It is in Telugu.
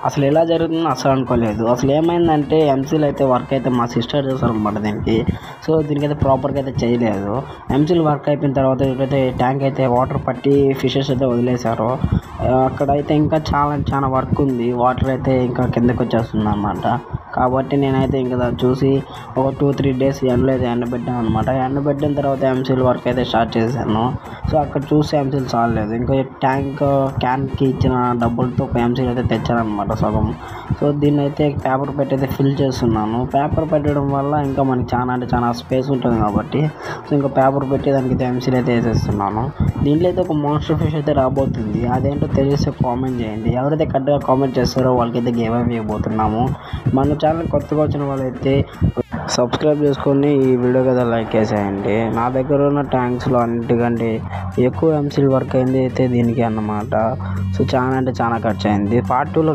అసలు ఎలా జరుగుతుందో అసలు అనుకోలేదు. అసలు ఏమైందంటే ఎంసీల్ అయితే వర్క్ అయితే మా సిస్టర్ చేశారనమాట దీనికి. సో దీనికైతే ప్రాపర్గా అయితే చేయలేదు. ఎంసీల్ వర్క్ అయిపోయిన తర్వాత ఎప్పుడైతే ట్యాంక్ అయితే వాటర్ పట్టి ఫిషెస్ అయితే వదిలేశారో అక్కడైతే ఇంకా చాలా వర్క్ ఉంది. వాటర్ అయితే ఇంకా కిందకి వచ్చేస్తుంది అనమాట. కాబట్టి నేనైతే ఇంకా దాన్ని చూసి ఒక 2-3 డేస్ ఎండలో అయితే ఎండబెట్టాను అనమాట. ఎండబెట్టిన తర్వాత ఎంసీల్ వర్క్ అయితే స్టార్ట్ చేశాను. సో అక్కడ చూసి ఎంసీల్ చాలలేదు. ఇంకా క్యాన్కి ఇచ్చిన డబ్బులతో ఒక ఎంసీల్ అయితే తెచ్చానమాట సగం. సో దీన్ని అయితే పేపర్ పెట్టి అయితే ఫిల్ చేస్తున్నాను. పేపర్ పెట్టడం వల్ల ఇంకా మనకి చాలా స్పేస్ ఉంటుంది కాబట్టి సో ఇంకా పేపర్ పెట్టి దానికి ఎంసీల్ అయితే వేసేస్తున్నాను. దీంట్లో అయితే ఒక మాన్స్టర్ ఫిష్ అయితే రాబోతుంది. అదేంటో తెలిస్తే కామెంట్ చేయండి. ఎవరైతే కరెక్ట్గా కామెంట్ చేస్తారో వాళ్ళకైతే గేమ్ ఇవ్వబోతున్నాము. మన ఛానల్ కొత్తగా వచ్చిన వాళ్ళైతే సబ్స్క్రైబ్ చేసుకొని ఈ వీడియో కదా లైక్ చేసేయండి. నా దగ్గర ఉన్న ట్యాంక్స్లో అన్నిటికంటే ఎక్కువ ఎంసీల్ వర్క్ అయింది అయితే దీనికి అన్నమాట. సో చాలా ఖర్చు అయింది. పార్ట్ 2లో